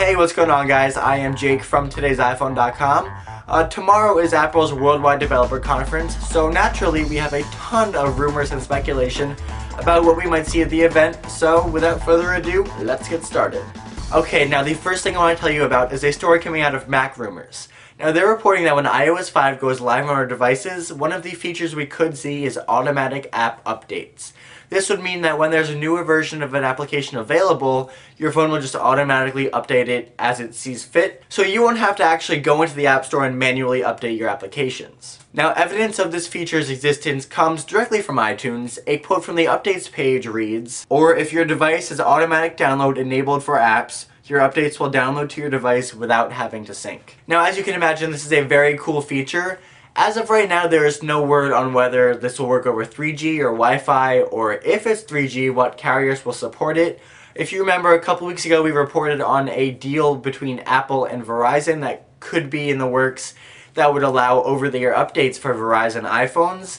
Hey, what's going on, guys? I am Jake from today'siphone.com. Tomorrow is Apple's Worldwide Developer Conference, so naturally we have a ton of rumors and speculation about what we might see at the event, so without further ado, let's get started. Okay, now the first thing I want to tell you about is a story coming out of Mac Rumors. Now they're reporting that when iOS 5 goes live on our devices, one of the features we could see is automatic app updates. This would mean that when there's a newer version of an application available, your phone will just automatically update it as it sees fit, so you won't have to actually go into the App Store and manually update your applications. Now, evidence of this feature's existence comes directly from iTunes. A quote from the updates page reads, "Or if your device has automatic download enabled for apps, your updates will download to your device without having to sync." Now, as you can imagine, this is a very cool feature. As of right now, there is no word on whether this will work over 3G or Wi-Fi, or if it's 3G, what carriers will support it. If you remember, a couple weeks ago we reported on a deal between Apple and Verizon that could be in the works that would allow over-the-air updates for Verizon iPhones.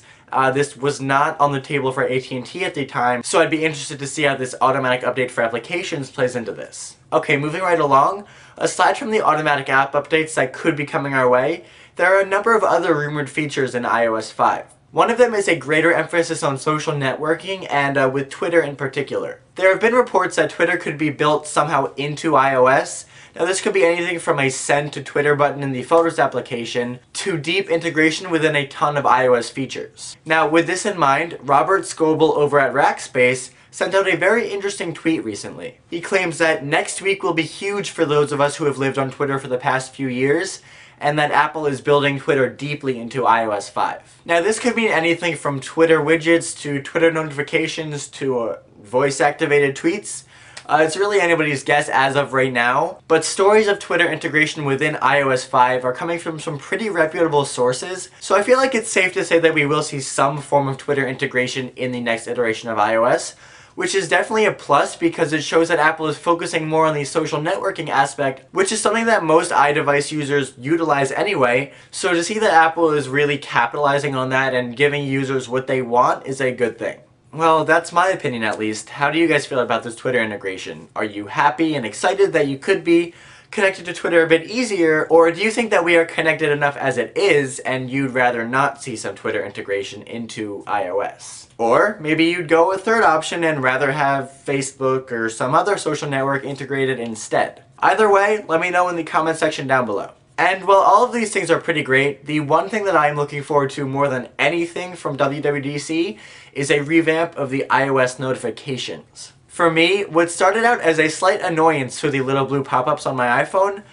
This was not on the table for AT&T at the time, so I'd be interested to see how this automatic update for applications plays into this. Okay, moving right along, aside from the automatic app updates that could be coming our way, there are a number of other rumored features in iOS 5. One of them is a greater emphasis on social networking, and with Twitter in particular. There have been reports that Twitter could be built somehow into iOS. Now this could be anything from a send to Twitter button in the Photos application to deep integration within a ton of iOS features. Now with this in mind, Robert Scoble over at Rackspace sent out a very interesting tweet recently. He claims that next week will be huge for those of us who have lived on Twitter for the past few years, and that Apple is building Twitter deeply into iOS 5. Now this could mean anything from Twitter widgets to Twitter notifications to voice-activated tweets. It's really anybody's guess as of right now, but stories of Twitter integration within iOS 5 are coming from some pretty reputable sources, so I feel like it's safe to say that we will see some form of Twitter integration in the next iteration of iOS, which is definitely a plus because it shows that Apple is focusing more on the social networking aspect, which is something that most iDevice users utilize anyway, so to see that Apple is really capitalizing on that and giving users what they want is a good thing. Well, that's my opinion at least. How do you guys feel about this Twitter integration? Are you happy and excited that you could be connected to Twitter a bit easier, or do you think that we are connected enough as it is and you'd rather not see some Twitter integration into iOS? Or maybe you'd go a third option and rather have Facebook or some other social network integrated instead. Either way, let me know in the comment section down below. And while all of these things are pretty great, the one thing that I'm looking forward to more than anything from WWDC is a revamp of the iOS notifications. For me, what started out as a slight annoyance to the little blue pop-ups on my iPhone,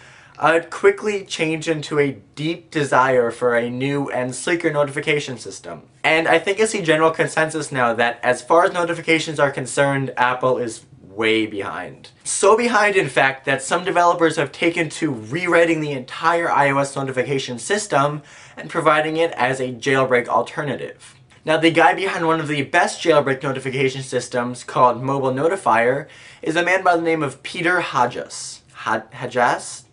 quickly changed into a deep desire for a new and sleeker notification system. And I think it's the general consensus now that as far as notifications are concerned, Apple is way behind. So behind, in fact, that some developers have taken to rewriting the entire iOS notification system and providing it as a jailbreak alternative. Now, the guy behind one of the best jailbreak notification systems, called Mobile Notifier, is a man by the name of Peter Hodges. Hodges.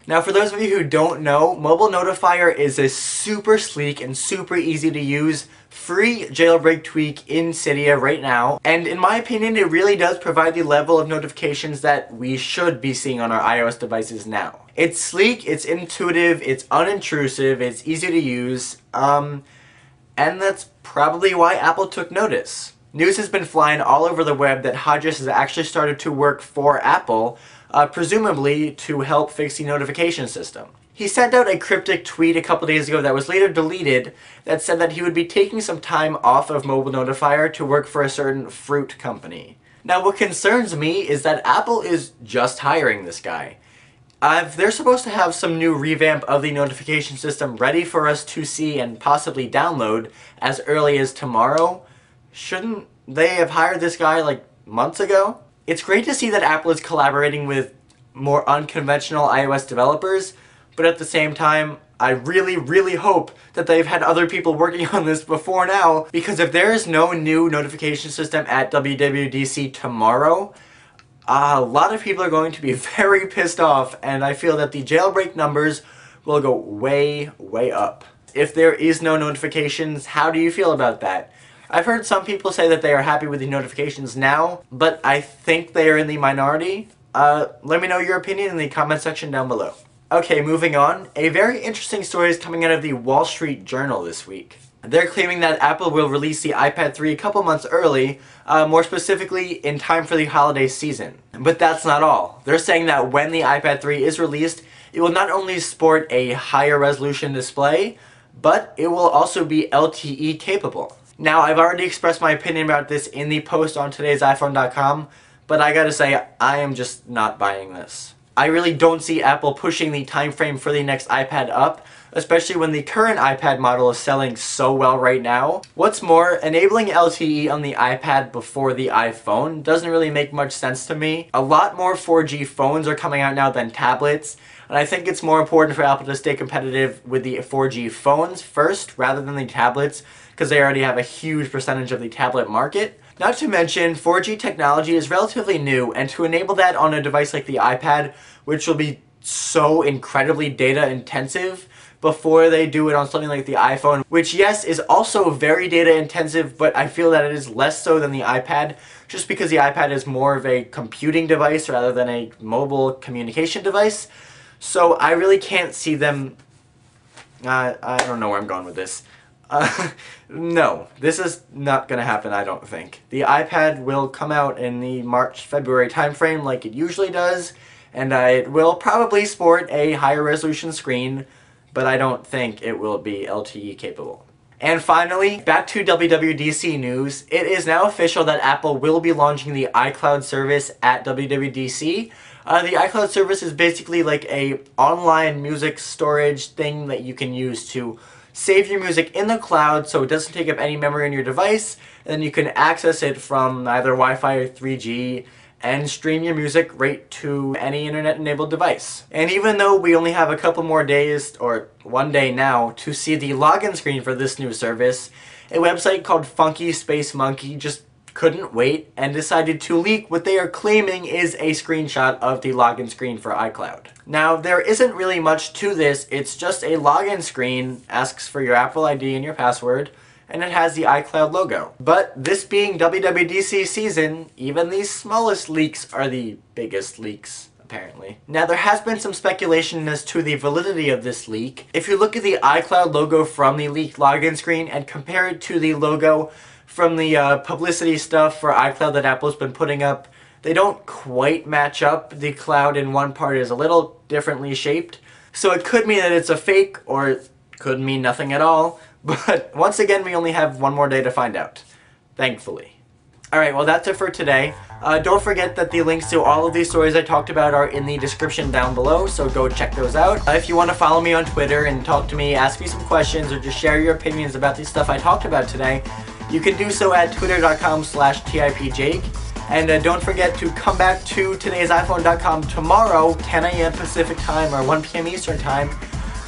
Now, for those of you who don't know, Mobile Notifier is a super sleek and super easy to use free jailbreak tweak in Cydia right now, and in my opinion it really does provide the level of notifications that we should be seeing on our iOS devices now. It's sleek, it's intuitive, it's unintrusive, it's easy to use, and that's probably why Apple took notice. News has been flying all over the web that Hodges has actually started to work for Apple, presumably to help fix the notification system. He sent out a cryptic tweet a couple days ago that was later deleted that said that he would be taking some time off of Mobile Notifier to work for a certain fruit company. Now, what concerns me is that Apple is just hiring this guy. If they're supposed to have some new revamp of the notification system ready for us to see and possibly download as early as tomorrow, shouldn't they have hired this guy like months ago? It's great to see that Apple is collaborating with more unconventional iOS developers, but at the same time, I really hope that they've had other people working on this before now, because if there is no new notification system at WWDC tomorrow, a lot of people are going to be very pissed off, and I feel that the jailbreak numbers will go way up. If there is no notifications, how do you feel about that? I've heard some people say that they are happy with the notifications now, but I think they are in the minority. Let me know your opinion in the comment section down below. Okay, moving on. A very interesting story is coming out of the Wall Street Journal this week. They're claiming that Apple will release the iPad 3 a couple months early, more specifically in time for the holiday season. But that's not all. They're saying that when the iPad 3 is released, it will not only sport a higher resolution display, but it will also be LTE capable. Now, I've already expressed my opinion about this in the post on today's iPhone.com, but I gotta say, I am just not buying this. I really don't see Apple pushing the time frame for the next iPad up, especially when the current iPad model is selling so well right now. What's more, enabling LTE on the iPad before the iPhone doesn't really make much sense to me. A lot more 4G phones are coming out now than tablets, and I think it's more important for Apple to stay competitive with the 4G phones first rather than the tablets, because they already have a huge percentage of the tablet market. Not to mention, 4G technology is relatively new, and to enable that on a device like the iPad, which will be so incredibly data intensive, before they do it on something like the iPhone, which yes, is also very data intensive, but I feel that it is less so than the iPad, just because the iPad is more of a computing device rather than a mobile communication device. So I really can't see them, I don't know where I'm going with this. No, this is not gonna happen, I don't think. The iPad will come out in the March-February timeframe like it usually does, and it will probably sport a higher resolution screen, but I don't think it will be LTE capable. And finally, back to WWDC news. It is now official that Apple will be launching the iCloud service at WWDC. The iCloud service is basically like a online music storage thing that you can use to save your music in the cloud so it doesn't take up any memory on your device, and then you can access it from either Wi-Fi or 3G and stream your music right to any internet-enabled device. And even though we only have a couple more days, or one day now, to see the login screen for this new service, a website called Funky Space Monkey just couldn't wait and decided to leak what they are claiming is a screenshot of the login screen for iCloud. Now, there isn't really much to this. It's just a login screen, asks for your Apple ID and your password, and it has the iCloud logo. But this being WWDC season, even the smallest leaks are the biggest leaks, apparently. Now, there has been some speculation as to the validity of this leak. If you look at the iCloud logo from the leaked login screen and compare it to the logo from the publicity stuff for iCloud that Apple's been putting up, they don't quite match up. The cloud in one part is a little differently shaped. So it could mean that it's a fake, or it could mean nothing at all. But once again, we only have one more day to find out, thankfully. Alright, well that's it for today. Don't forget that the links to all of these stories I talked about are in the description down below, so go check those out. If you want to follow me on Twitter and talk to me, ask me some questions, or just share your opinions about the stuff I talked about today, you can do so at twitter.com/tipjake. And don't forget to come back to today'siphone.com tomorrow, 10 a.m. Pacific time or 1 p.m. Eastern time.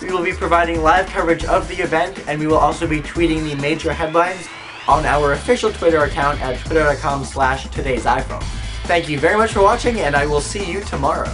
We will be providing live coverage of the event, and we will also be tweeting the major headlines on our official Twitter account at twitter.com/today'siphone. Thank you very much for watching, and I will see you tomorrow.